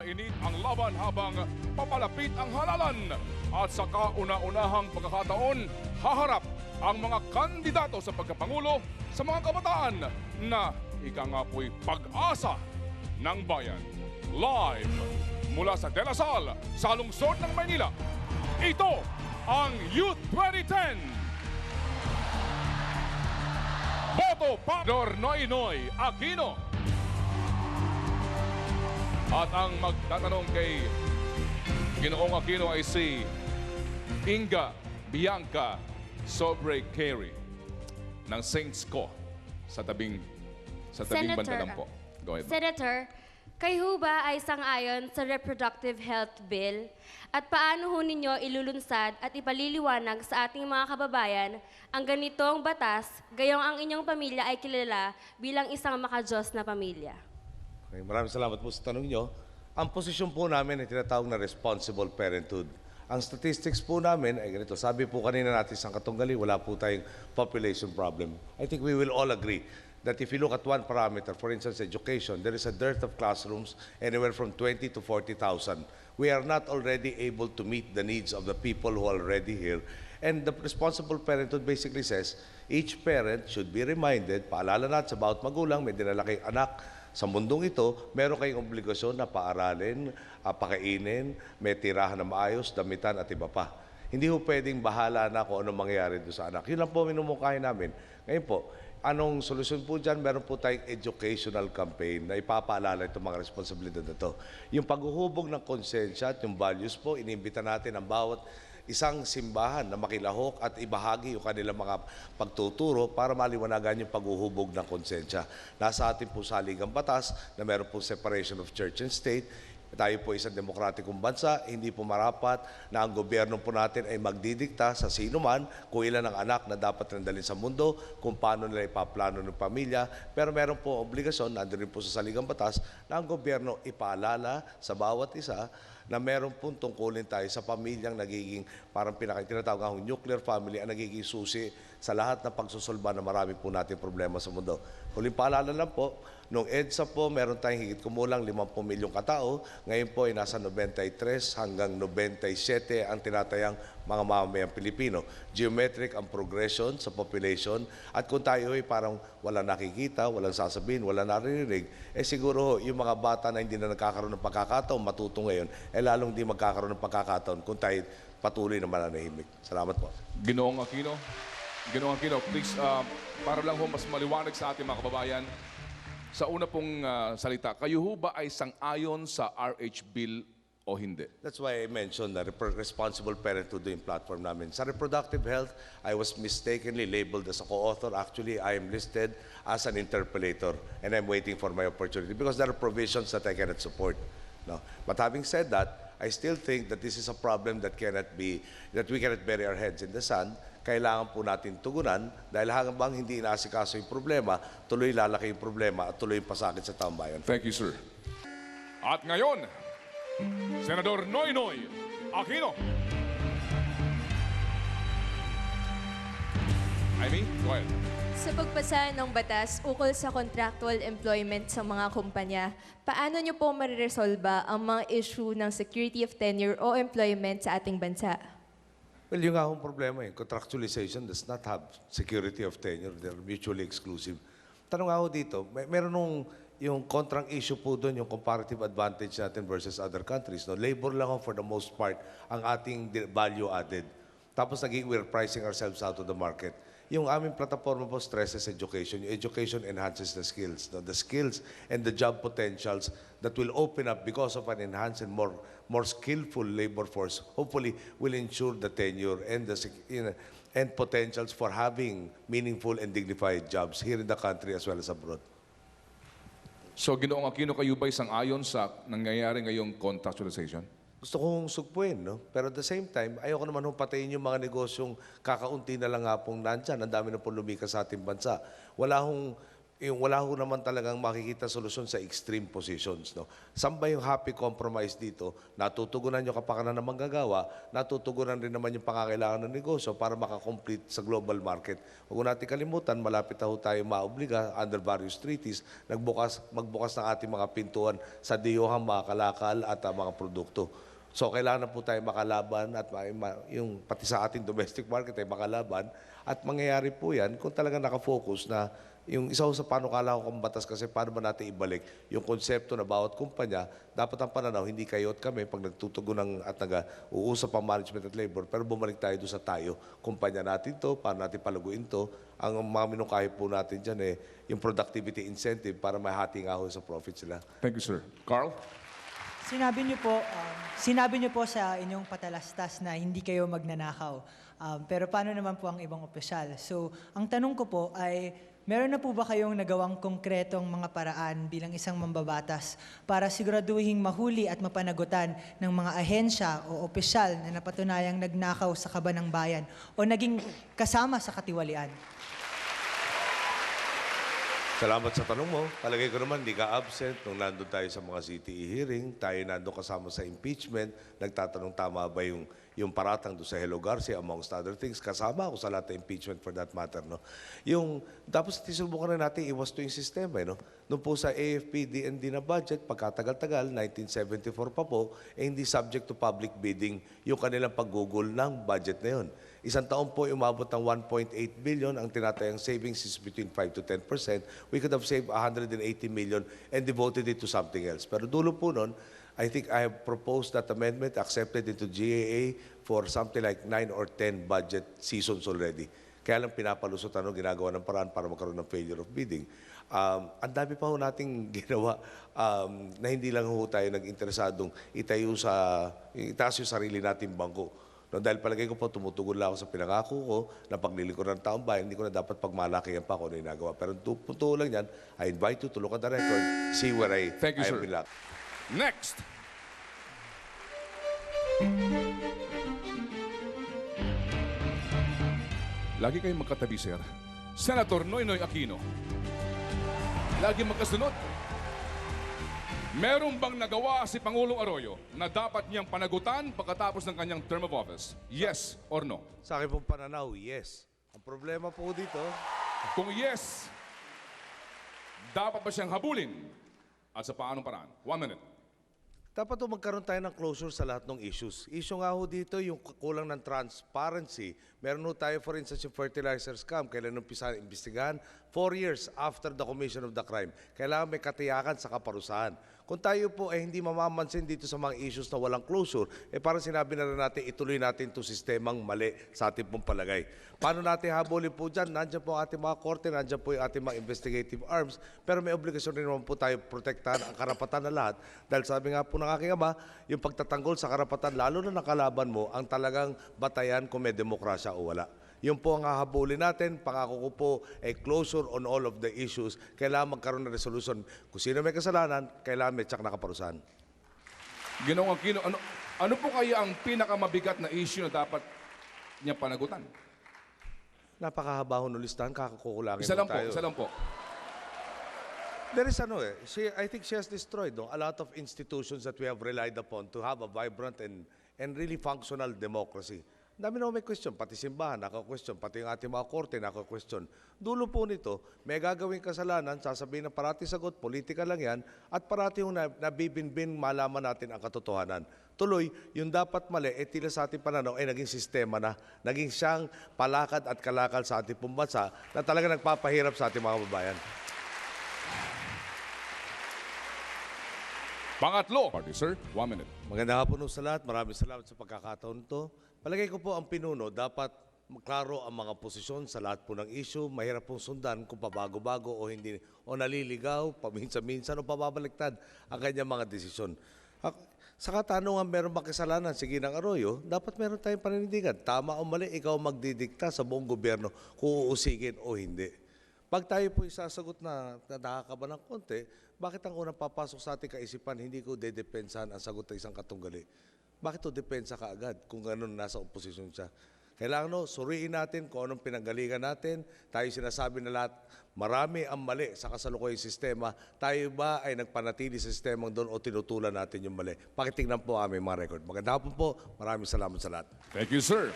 Init ang laban habang papalapit ang halalan at sa kauna-unahang pagkakataon, haharap ang mga kandidato sa pagkapangulo sa mga kabataan na ika nga po'y pag-asa ng bayan. Live mula sa De La Salle sa lungsod ng Maynila, ito ang Youth 2010. Boto pa Noynoy Aquino. At ang magtatanong kay Ginoong Aquino ay si Inga Bianca Sobre Carey ng Saints Co sa tabing banda lang po. Go ahead. Senator, kayo ba ay sang-ayon sa Reproductive Health Bill? At paano ho ninyo ilulunsad at ipaliliwanag sa ating mga kababayan ang ganitong batas, gayong ang inyong pamilya ay kilala bilang isang makajos na pamilya? Okay, maraming salamat po sa tanong nyo. Ang posisyon po namin ay tinatawag na responsible parenthood. Ang statistics po namin ay ganito. Sabi po kanina natin sa Katunggali, wala po tayong population problem. I think we will all agree that if you look at one parameter, for instance, education, there is a dearth of classrooms anywhere from 20 to 40,000. We are not already able to meet the needs of the people who are already here. And the responsible parenthood basically says, each parent should be reminded, paalala natin sa bawat magulang, may dinala kayong anak, sa mundong ito, meron kayong obligasyon na paaralin, pakainin, may tirahan na maayos, damitan at iba pa. Hindi po pwedeng bahala na kung anong mangyayari doon sa anak. Yun lang po minumukhahin namin. Ngayon po, anong solusyon po dyan? Meron po tayong educational campaign na ipapaalala itong mga responsibilidad na ito. Yung paghuhubog ng konsensya at yung values po, inimbita natin ang bawat isang simbahan na makilahok at ibahagi yung kanilang mga pagtuturo para maliwanagan yung paghuhubog ng konsensya. Nasa atin po saligang batas na meron po separation of church and state. Tayo po isang demokratikong bansa, hindi po marapat na ang gobyerno po natin ay magdidikta sa sino man kung ilan ang anak na dapat nandalin sa mundo, kung paano nila ipaplano ng pamilya. Pero meron po obligasyon, nandun rin po sa saligang batas, na ang gobyerno ipaalala sa bawat isa na meron pong tungkulin tayo sa pamilyang nagiging parang tinatawag ang nuclear family ang nagiging susi sa lahat ng pagsusolba na marami po natin problema sa mundo. Huling paalala lang po, nung EDSA po, meron tayong higit kumulang 50 milyong katao. Ngayon po ay nasa 93 hanggang 97 ang tinatayang mga mamamayang Pilipino. Geometric ang progression sa population. At kung tayo ay parang walang nakikita, walang sasabihin, walang naririnig, eh siguro yung mga bata na hindi na nagkakaroon ng pagkakataon, matuto ngayon, eh lalong di magkakaroon ng pagkakataon kung tayo patuloy na mananahimik. Salamat po. Ginoong Aquino, please, para lang ho mas maliwanag sa ating mga kababayan, sa una pong salita, kayo ho ba ay sang-ayon sa RH Bill o hindi? That's why I mentioned the responsible parenthood yung platform namin. Sa reproductive health, I was mistakenly labeled as a co-author. Actually, I am listed as an interpellator and I'm waiting for my opportunity because there are provisions that I cannot support. No? But having said that, I still think that this is a problem that we cannot bury our heads in the sand. Kailangan po natin tugunan dahil habang hindi inaasikaso yung problema, tuloy lalaki yung problema at tuloy yung pasakit sa taong bayan. Thank you, sir. At ngayon, Senador Noynoy Aquino. Amy, go ahead. Sa pagpasa ng batas ukol sa contractual employment sa mga kumpanya, paano niyo po mariresolba ang mga issue ng security of tenure o employment sa ating bansa? Well, yung nga akong problema contractualization does not have security of tenure. They're mutually exclusive. Tanong ako dito, meron yung contract issue po doon, yung comparative advantage natin versus other countries. No? Labor lang for the most part ang ating value added. Tapos we're pricing ourselves out of the market. Yung aming plataforma po stresses education. Yung education enhances the skills. No? The skills and the job potentials that will open up because of an enhanced and more skillful labor force hopefully will ensure the tenure and and potentials for having meaningful and dignified jobs here in the country as well as abroad. So, Ginoong Aquino, kayo ba sang-ayon sa nangyayari ngayong contractualization? Gusto kong sugpuin, no? Pero at the same time, ayoko naman hong patayin yung mga negosyong kakaunti na lang nga pong nandyan. Ang dami na pong lumikas sa ating bansa. Wala hong yung wala ho naman talagang makikita solusyon sa extreme positions. No? Saan ba yung happy compromise dito? Natutugunan yung kapakanan ng manggagawa, natutugunan rin naman yung pangangailangan ng negosyo para makakomplete sa global market. Huwag natin kalimutan, malapit na ho tayo maobliga under various treaties, magbukas ng ating mga pintuan sa diyohang mga kalakal at mga produkto. So kailangan na po tayo makalaban at yung pati sa ating domestic market ay makalaban at mangyayari po yan kung talaga nakafocus na yung isa sa panukala ko kung batas kasi paano ba natin ibalik yung konsepto na bawat kumpanya, dapat ang pananaw, hindi kayo at kami pag nagtutugon at nag-uusap ang management at labor, pero bumalik tayo doon sa tayo. Kumpanya natin to, paano natin palaguin to. Ang mga minungkahi po natin dyan yung productivity incentive para mahati nga ho sa profit sila. Thank you, sir. Carl? Sinabi niyo po sa inyong patalastas na hindi kayo magnanakaw. Pero paano naman po ang ibang opisyal? So, ang tanong ko po ay, meron na po ba kayong nagawang konkretong mga paraan bilang isang mambabatas para siguraduhing mahuli at mapanagutan ng mga ahensya o opisyal na napatunayang nagnakaw sa kaban ng bayan o naging kasama sa katiwalian? Salamat sa tanong mo. Palagay ko naman, hindi ka absent nung nandun tayo sa mga CTE hearing. Tayo nandun kasama sa impeachment. Nagtatanong tama ba yung paratang doon sa Hello Garcia, amongst other things. Kasama ako sa lahat ng impeachment for that matter. No? Tapos tinusubukan na natin iwas to yung sistema. No? Noong po sa AFP, DND na budget, pagkatagal-tagal, 1974 pa po, hindi subject to public bidding yung kanilang paggugol ng budget na yun. Isang taon po umabot ng 1.8 billion. Ang tinatayang savings is between 5 to 10%. We could have saved 180 million and devoted it to something else. Pero dulo po nun, I think I have proposed that amendment accepted into GAA for something like 9 or 10 budget seasons already. Kaya lang pinapalusot ginagawa ng paraan para magkaroon ng failure of bidding. Ang dami pa ho nating ginawa na hindi lang ho tayo nag-interesadong itaas yung sarili nating bangko. No, dahil palagay ko po, tumutugon lang ako sa pinangako ko na paglilingkod ng taong bayan, hindi ko na dapat pagmalakihan pa kung ano yung nagawa. Pero punto lang yan, I invite you to look at the record, see where I Thank you, have sir. been lacking. Next! Lagi kayong magkatabi, sir. Senator Noynoy Aquino. Lagi magkasunod. Meron bang nagawa si Pangulong Arroyo na dapat niyang panagutan pagkatapos ng kanyang term of office? Yes or no? Sa akin pong pananaw, yes. Ang problema po dito, Kung yes, dapat ba siyang habulin? At sa paanong paraan? 1 minute. dapat po magkaroon tayo ng closure sa lahat ng issues. Issue nga ho dito yung kulang ng transparency. Meron ho tayo, for instance, yung fertilizer scam. Kailan umpisa imbestigahan? 4 years after the commission of the crime. Kailangan may katiyakan sa kaparusahan. Kung tayo po hindi mamamansin dito sa mga issues na walang closure, parang sinabi na rin natin, ituloy natin itong sistemang mali sa ating pong palagay. Paano natin habulin po dyan? Nandiyan po ang ating mga korte, nandiyan po yung ating mga investigative arms, pero may obligasyon rin naman po tayo protektahan ang karapatan ng lahat. Dahil sabi nga po ng aking ama, yung pagtatanggol sa karapatan, lalo na nakalaban mo, ang talagang batayan kung may demokrasya o wala. Yun po ang hahabulin natin. Pangako ko po closure on all of the issues. Kailangan magkaroon ng resolution. Kung sino may kasalanan, kailangan may tsak na kaparusahan. Ginoong Aquino, ano po kaya ang pinakamabigat na issue na dapat niya panagutan? Napakahaba ho ng listahan, kakakukulangin Isa lang po, tayo. isa lang po. There is I think she has destroyed a lot of institutions that we have relied upon to have a vibrant and really functional democracy. Dami na may question, pati simbahan, naka-question, pati yung ating mga korte, naka-question. Dulo po nito, may gagawing kasalanan, sasabihin na parati sagot, politika lang yan, at parati yung nabibinbin, malaman natin ang katotohanan. Tuloy, yung dapat mali, tila sa ating pananaw, naging sistema na, naging siyang palakad at kalakal sa ating pumbansa na talaga nagpapahirap sa ating mga babayan. Pangatlo, party sir, 1 minute. Magandang hapon sa lahat. Maraming salamat sa pagkakataon to. Palagay ko po ang pinuno, dapat klaro ang mga posisyon sa lahat po ng issue. Mahirap pong sundan kung pabago-bago o hindi, o naliligaw, paminsan-minsan o pababaliktad ang kanyang mga desisyon. Sa katanungan, meron ba kasalanan si Ginang Arroyo? Dapat meron tayong paninindigan. Tama o mali, ikaw magdidikta sa buong gobyerno kung uusigin o hindi. Pag tayo po isasagot na nakakaba ng konti, bakit ang unang papasok sa ating kaisipan, hindi ko dedepensahan ang sagot ng isang katunggali? Bakit o depensa ka agad kung gano'n nasa oposisyon siya? Kailangan suriin natin kung anong pinanggalingan natin. Tayo sinasabi na lahat, marami ang mali sa kasalukuyang sistema. Tayo ba ay nagpanatili sa sistemang doon o tinutulan natin yung mali? Pakitingnan po aming mga record. Magandang hapon po. Maraming salamat sa lahat. Thank you, sir.